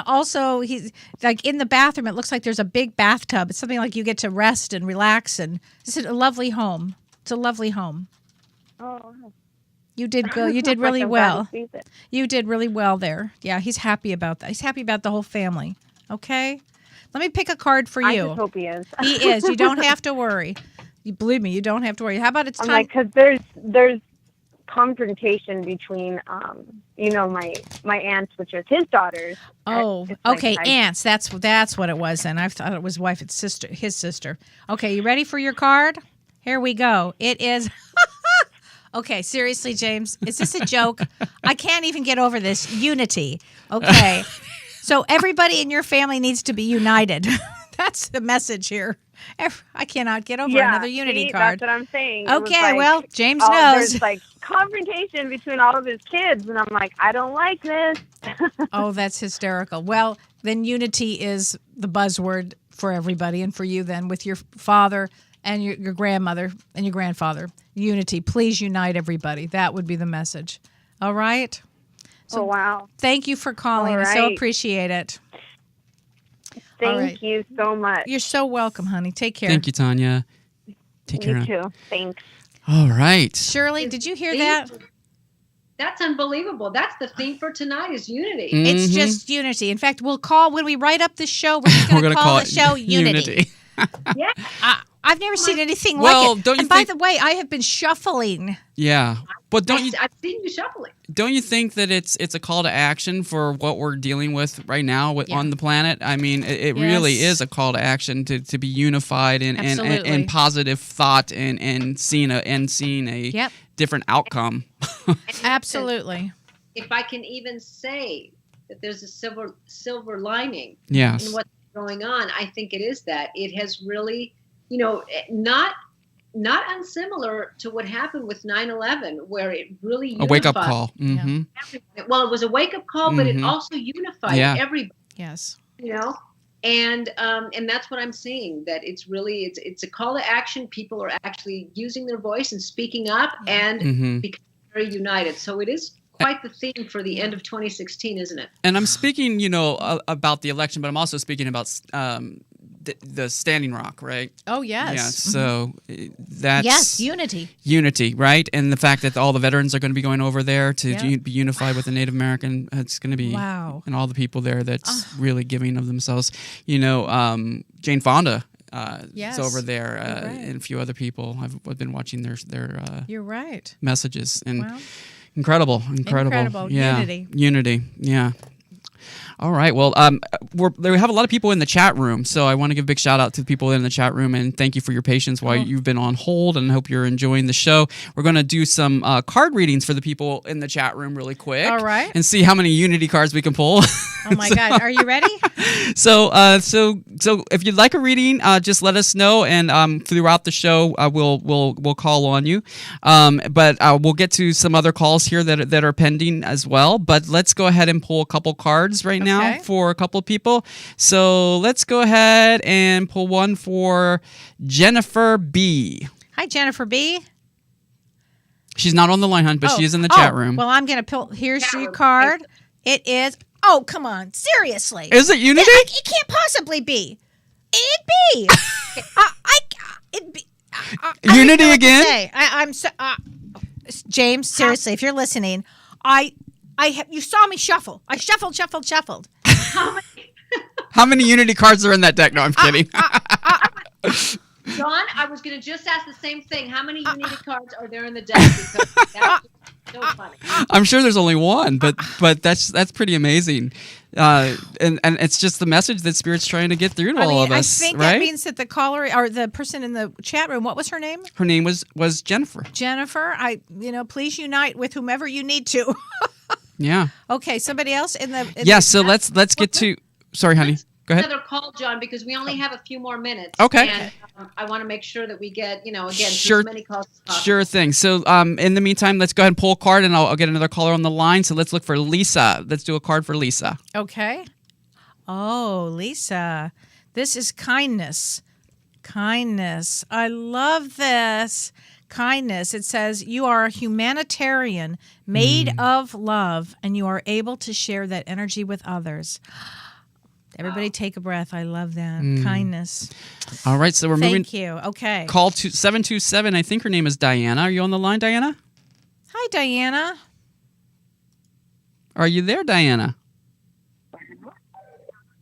also he's like in the bathroom. It looks like there's a big bathtub. It's something like you get to rest and relax. And this is a lovely home. It's a lovely home. Oh, you did go. You did really well. You did really well there. Yeah, he's happy about that. He's happy about the whole family. Okay, let me pick a card for you. I just hope he is. He is. You don't have to worry. You believe me. You don't have to worry. How about it's time? Because there's confrontation between my aunts, which is his daughters. Oh, okay, aunts. That's what it was. And I thought it was his sister. Okay, you ready for your card? Here we go. It is. Okay, seriously, James, is this a joke? I can't even get over this. Unity. Okay. So everybody in your family needs to be united. That's the message here. I cannot get over another unity card. That's what I'm saying. Okay, well, James knows. There's like confrontation between all of his kids, and I'm like, I don't like this. Oh, that's hysterical. Well, then unity is the buzzword for everybody, and for you then with your father and your grandmother and your grandfather. Unity. Please unite everybody. That would be the message. All right? So, wow. Thank you for calling. All right. I so appreciate it. Thank you so much. You're so welcome, honey. Take care. Thank you, Tanya. Take care. You too. Thanks. All right. Shirley, did you hear that? That's unbelievable. That's the theme for tonight is unity. Mm-hmm. It's just unity. In fact, we'll call, when we write up the show, we're just going to call the show Unity. Yeah. I've never seen anything like it. And by the way, I have been shuffling. Yeah. But I've seen you shuffling. Don't you think that it's a call to action for what we're dealing with right now on the planet? I mean, it really is a call to action to be unified and positive thought and seeing a different outcome. Absolutely. If I can even say that there's a silver lining in what's going on, I think it is that it has really, not unsimilar to what happened with 9/11, where it really unified. A wake-up call. Mm-hmm. Well, it was a wake-up call, but it also unified everybody. Yes. And that's what I'm seeing, that it's really, it's a call to action. People are actually using their voice and speaking up and becoming very united. So it is quite the theme for the end of 2016, isn't it? And I'm speaking, about the election, but I'm also speaking about the Standing Rock, right? Oh, yes. Yeah, so that's... unity. Unity, right? And the fact that all the veterans are going to be going over there to be unified with the Native American, it's going to be... Wow. And all the people there that's really giving of themselves. Jane Fonda is over there, and a few other people. I've been watching their You're right. messages. And Wow. Incredible. Yeah. Unity. Yeah. All right. Well, we have a lot of people in the chat room, so I want to give a big shout out to the people in the chat room and thank you for your patience while you've been on hold, and I hope you're enjoying the show. We're going to do some card readings for the people in the chat room really quick. All right. And see how many Unity cards we can pull. Oh my God. Are you ready? So if you'd like a reading, just let us know, and throughout the show, we'll call on you. But we'll get to some other calls here that are pending as well. But let's go ahead and pull a couple cards right now for a couple of people. So let's go ahead and pull one for Jennifer B. Hi, Jennifer B. She's not on the line, hon, but she is in the chat room. Well, I'm going to pull. Here's your card. It is. Oh, come on. Seriously. Is it Unity? It can't possibly be. It'd be. It'd be. Unity again? I'm so. James, seriously, if you're listening, you saw me shuffle. I shuffled. How many Unity cards are in that deck? No, I'm kidding. John, I was going to just ask the same thing. How many Unity cards are there in the deck? So funny. I'm sure there's only one, but that's pretty amazing. And it's just the message that Spirit's trying to get through to all of us, I think right? that means that the caller or the person in the chat room, what was her name? Her name was Jennifer. Jennifer. Please unite with whomever you need to. Yeah. Okay, somebody else in the So let's get to. Sorry, honey. Go ahead. Another call, John, because we only have a few more minutes. Okay. And I want to make sure that we get, again, Sure. as many calls as possible. Sure thing. So in the meantime, let's go ahead and pull a card, and I'll get another caller on the line. So let's look for Lisa. Let's do a card for Lisa. Okay. Oh, Lisa. This is kindness. Kindness. I love this. Kindness. It says you are a humanitarian made of love, and you are able to share that energy with others. Everybody take a breath. I love that. Kindness. All right, so we're moving. Thank you. Okay. Call to 727. I think her name is Diana. Are you on the line, Diana? Hi, Diana. Are you there, Diana?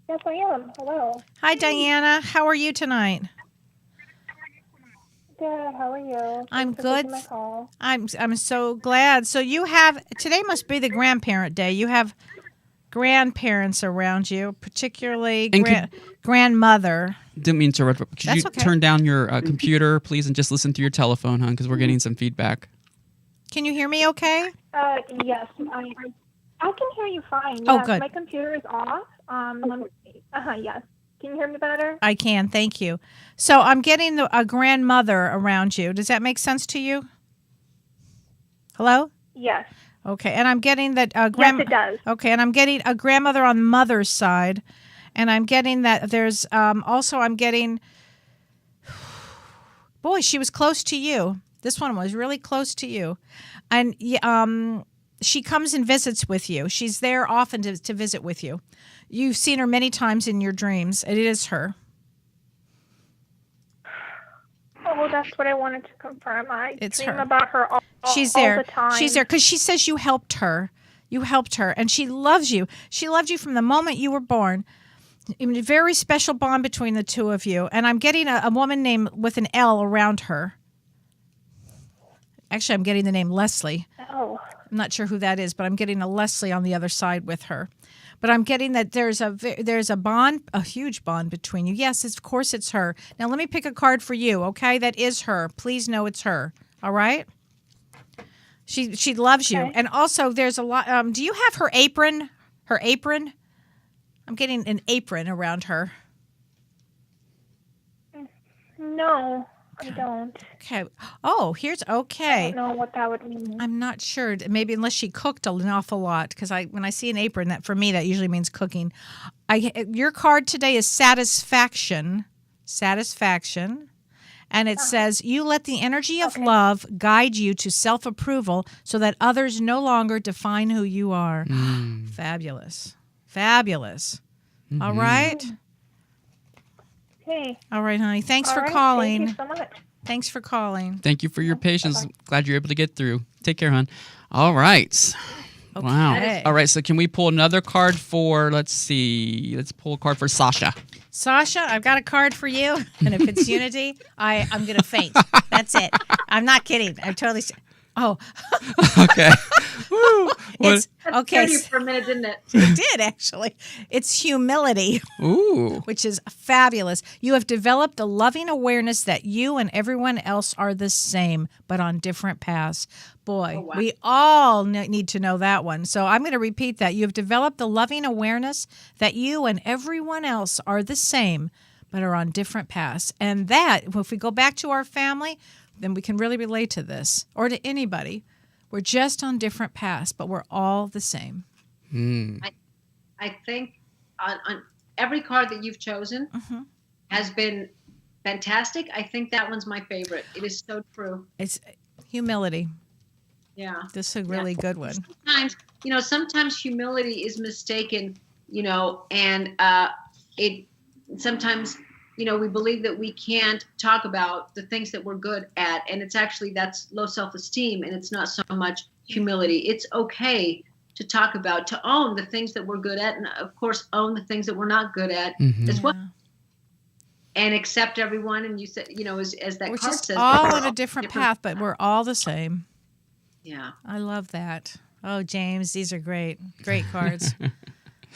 Yes, I am. Hello. Hi, Diana. How are you tonight? Good. How are you? I'm Thanks for good. taking my call. I'm so glad. So you have today must be the grandparent day. You have grandparents around you, particularly And grandmother. Didn't mean to interrupt. But could That's you okay. turn down your computer, please, and just listen through your telephone, hon, because we're getting some feedback. Can you hear me okay? Yes, I can hear you fine. Oh, Yes, good. My computer is off. Yes. Can you hear me better? I can. Thank you. So I'm getting a grandmother around you. Does that make sense to you? Hello? Yes. Okay. And I'm getting that Yes, it does. Okay, and I'm getting a grandmother on mother's side, and I'm getting that there's also I'm getting. Boy, she was close to you. This one was really close to you, and she comes and visits with you. She's there often to visit with you. You've seen her many times in your dreams. It is her. Oh, well, that's what I wanted to confirm. I It's dream her. about her all, She's all there. the time. She's there because she says you helped her. You helped her, and she loves you. She loved you from the moment you were born. A very special bond between the two of you. And I'm getting a woman named with an L around her. Actually, I'm getting the name Leslie. Oh. I'm not sure who that is, but I'm getting a Leslie on the other side with her. But I'm getting that there's a bond, a huge bond between you. Yes, of course it's her. Now let me pick a card for you, okay? That is her. Please know it's her. All right? She loves you. Okay. And also there's a lot do you have her apron? Her apron? I'm getting an apron around her. No, I don't. Okay. Oh, here's I okay. don't know what that would mean. I'm not sure. Maybe unless she cooked an awful lot, because when I see an apron, that for me that usually means cooking. Your card today is satisfaction, and it says you let the energy of love guide you to self-approval, so that others no longer define who you are. Fabulous. Mm-hmm. All right. Okay. All right, honey. Thanks All for right, calling. Thank you so much. Thanks for calling. Thank you for your patience. Glad you're able to get through. Take care, hon. All right. Okay. Wow. All right. So can we pull another card for? Let's see. Let's pull a card for Sasha. Sasha, I've got a card for you, and if it's Unity, I'm gonna faint. That's it. I'm not kidding. I'm totally. Oh, Okay. Woo. it's That okay. scared you for a minute, didn't it? It did actually. It's humility, Ooh. which is fabulous. You have developed a loving awareness that you and everyone else are the same, but on different paths. Boy, we all need to know that one. So I'm going to repeat that. You have developed the loving awareness that you and everyone else are the same, but are on different paths. And that, if we go back to our family, then we can really relate to this, or to anybody. We're just on different paths, but we're all the same. I think on every card that you've chosen has been fantastic. I think that one's my favorite. It is so true. It's humility. Yeah. This is a really good one. Sometimes humility is mistaken, and it sometimes, we believe that we can't talk about the things that we're good at. And it's actually, that's low self-esteem, and it's not so much humility. It's okay to talk about, to own the things that we're good at, and of course, own the things that we're not good at as well. And accept everyone. And you said, as that We're card just says, all on a different path, but we're all the same. Yeah. I love that. Oh, James, these are great. Great cards.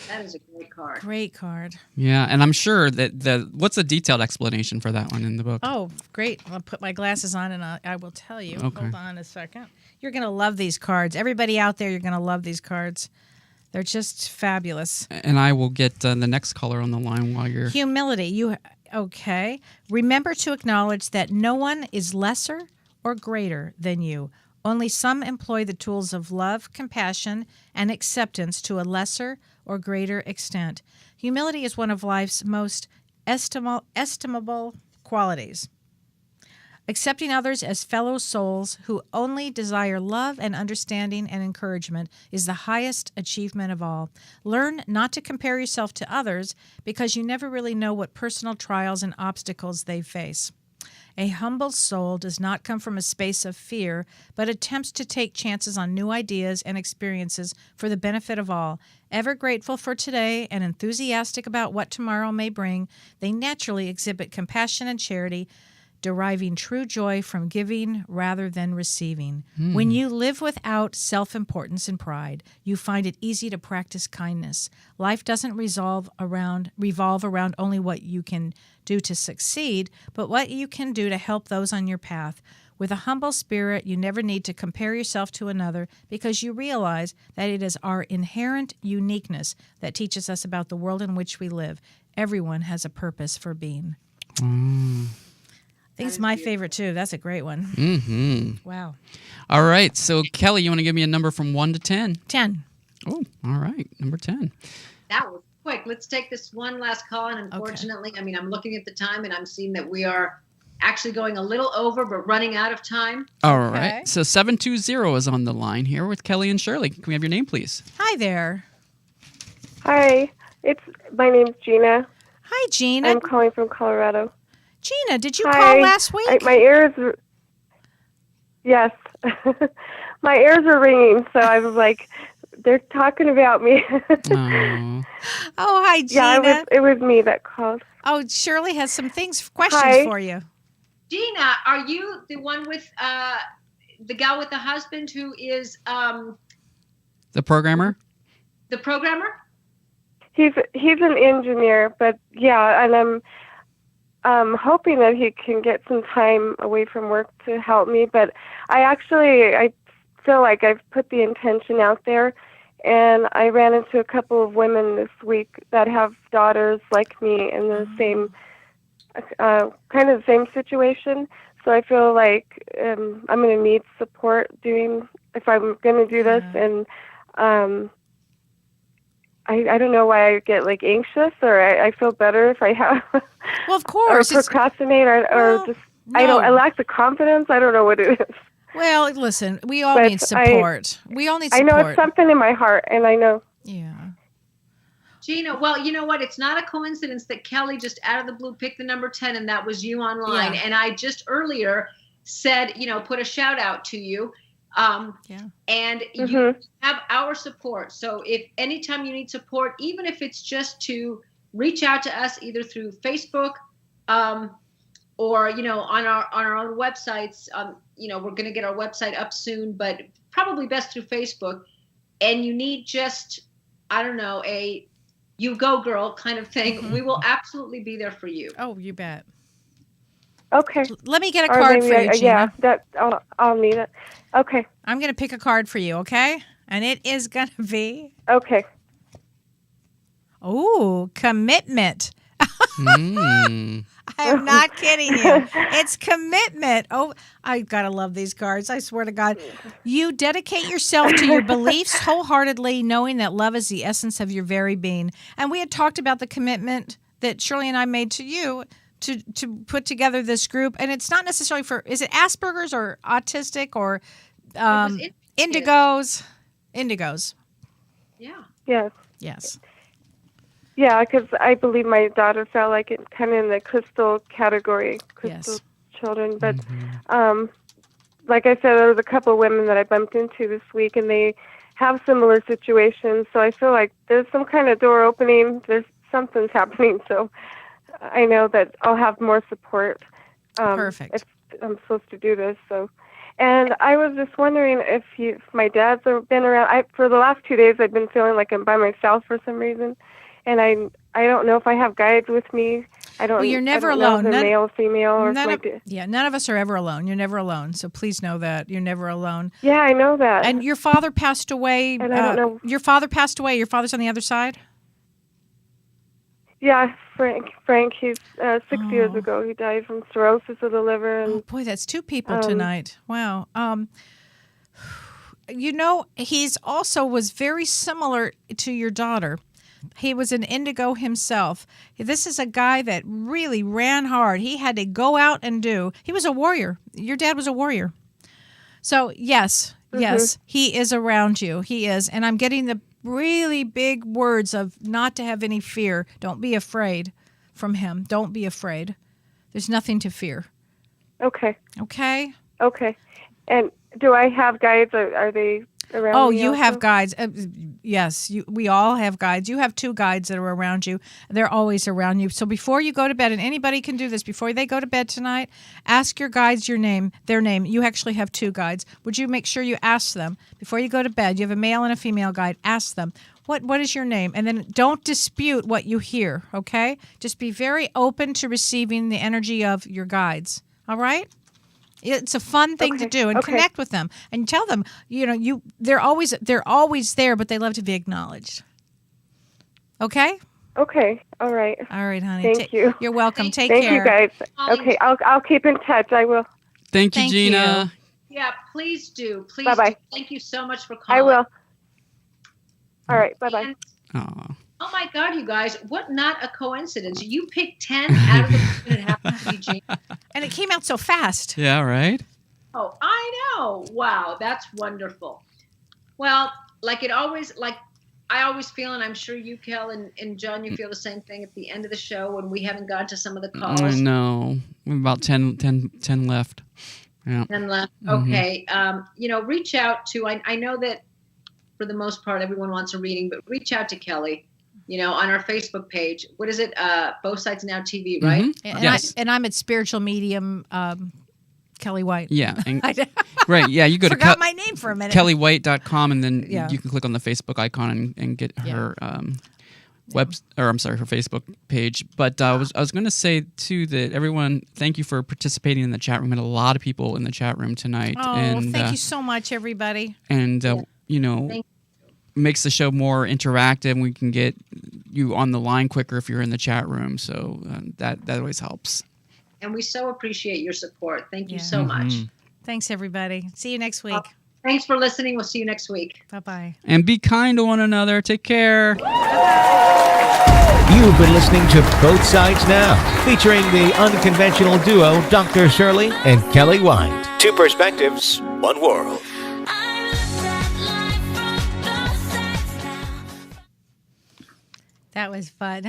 That is a great card. Great card. Yeah, and I'm sure that what's a detailed explanation for that one in the book? Oh, great. I'll put my glasses on and I will tell you. Okay. Hold on a second. You're going to love these cards. Everybody out there, you're going to love these cards. They're just fabulous. And I will get the next caller on the line while you're... Humility. Okay. Remember to acknowledge that no one is lesser or greater than you. Only some employ the tools of love, compassion, and acceptance to a lesser or greater extent. Humility is one of life's most estimable qualities. Accepting others as fellow souls who only desire love and understanding and encouragement is the highest achievement of all. Learn not to compare yourself to others because you never really know what personal trials and obstacles they face. A humble soul does not come from a space of fear, but attempts to take chances on new ideas and experiences for the benefit of all. Ever grateful for today and enthusiastic about what tomorrow may bring, they naturally exhibit compassion and charity, deriving true joy from giving rather than receiving. When you live without self-importance and pride, you find it easy to practice kindness. Life doesn't revolve around only what you can do to succeed, but what you can do to help those on your path. With a humble spirit, you never need to compare yourself to another because you realize that it is our inherent uniqueness that teaches us about the world in which we live. Everyone has a purpose for being. I think it's my favorite, too. That's a great one. Mm-hmm. Wow. All right. So, Kelly, you want to give me a number from 1 to 10? 10. Oh, all right. Number 10. That was quick. Let's take this one last call. And unfortunately, I mean, I'm looking at the time and I'm seeing that we are actually going a little over, but running out of time. All right. So 720 is on the line here with Kelly and Shirley. Can we have your name, please? Hi there. Hi. My name's Gina. Hi, Gina. I'm calling from Colorado. Gina, did you call last week? My ears were... Yes. My ears were ringing, so I was like, they're talking about me. Oh, hi, Gina. Yeah, it was me that called. Oh, Shirley has some questions for you. Gina, are you the one with the gal with the husband who is the programmer? The programmer? He's an engineer, but yeah, and I'm hoping that he can get some time away from work to help me. But I feel like I've put the intention out there, and I ran into a couple of women this week that have daughters like me in the same kind of the same situation. So I feel like I'm going to need support if I'm going to do this, and I don't know why I get like anxious, or I feel better if I have. Well, of course, or procrastinate, or just no. I lack the confidence. I don't know what it is. Well, listen, we all need support. We all need support. I know it's something in my heart, and I know. Yeah. Gina, well, you know what? It's not a coincidence that Kelly just out of the blue picked the number 10, and that was you online. Yeah. And I just earlier said, put a shout out to you. And you have our support. So if anytime you need support, even if it's just to reach out to us either through Facebook, or on our own websites, we're going to get our website up soon, but probably best through Facebook. And you need just, I don't know, a you go girl kind of thing. We will absolutely be there for you. Oh, you bet. Okay. Let me get a card for you, Gina. Yeah, I'll need it. Okay. I'm going to pick a card for you, okay? And it is going to be... Okay. Oh, commitment. I am not kidding you. It's commitment. Oh, I got to love these cards. I swear to God. You dedicate yourself to your beliefs wholeheartedly, knowing that love is the essence of your very being. And we had talked about the commitment that Shirley and I made to you to put together this group. And it's not necessarily is it Asperger's or autistic or indigos? Indigos. Yeah. Yes. Yes. Yeah, because I believe my daughter fell like it kind of in the crystal category, children. But like I said, there was a couple of women that I bumped into this week, and they have similar situations. So I feel like there's some kind of door opening. Something's happening. So I know that I'll have more support. Perfect. If I'm supposed to do this. So, And I was just wondering if my dad's been around. For the last 2 days, I've been feeling like I'm by myself for some reason, and I don't know if I have guides with me. I don't. Well, you're never I don't know alone. if they're male, female, or none of us are ever alone. You're never alone. So please know that you're never alone. Yeah, I know that. And your father passed away. And I don't know. Your father passed away. Your father's on the other side. Yeah, Frank. He's 6 years ago. He died from cirrhosis of the liver. And, boy, that's two people tonight. Wow. He's also was very similar to your daughter. He was an indigo himself. This is a guy that really ran hard. He had to go out and do. He was a warrior. Your dad was a warrior. So, yes, he is around you. He is. And I'm getting the really big words of not to have any fear. Don't be afraid from him. Don't be afraid. There's nothing to fear. Okay. Okay? Okay. And do I have guides? Are they around me? Oh, you also? have guides. Yes, we all have guides. You have two guides that are around you. They're always around you. So before you go to bed, and anybody can do this, before they go to bed tonight, ask your guides their name. You actually have two guides. Would you make sure you ask them before you go to bed? You have a male and a female guide. Ask them, what is your name? And then don't dispute what you hear, okay? Just be very open to receiving the energy of your guides, all right? It's a fun thing to do, and connect with them and tell them, they're always there, but they love to be acknowledged. Okay? Okay. All right. All right, honey. Thank you. You're welcome. Take care. care. Thank you, guys. Okay, I'll keep in touch. I will. Thank you, Gina. Yeah, please do. Please. Bye-bye. Do. Thank you so much for calling. I will. All right. Bye-bye. Oh my God, you guys! What not a coincidence? You picked 10 out of the and it happens to be Gina. And it came out so fast. Yeah, right? Oh, I know. Wow, that's wonderful. Well, I always feel, and I'm sure you, Kel, and John, you feel the same thing at the end of the show when we haven't gotten to some of the calls. I know. We have about 10 left. Yeah. 10 left. Mm-hmm. Okay. Reach out to, I know that for the most part, everyone wants a reading, but reach out to Kelly. On our Facebook page. What is it? Both Sides Now TV, right? Mm-hmm. Yes. I'm at Spiritual Medium Kelly White. Yeah. Right. Yeah. You go Forgot my name for a minute. KellyWhite.com, and then you can click on the Facebook icon and get her her Facebook page. But I was going to say too that everyone, thank you for participating in the chat room. We had a lot of people in the chat room tonight. Oh, and thank you so much, everybody. And makes the show more interactive. We can get you on the line quicker if you're in the chat room. So that always helps. And we so appreciate your support. Thank you so much. Thanks, everybody. See you next week. Thanks for listening. We'll see you next week. Bye-bye. And be kind to one another. Take care. You've been listening to Both Sides Now, featuring the unconventional duo Dr. Shirley and Kelly White. Two perspectives, one world. That was fun.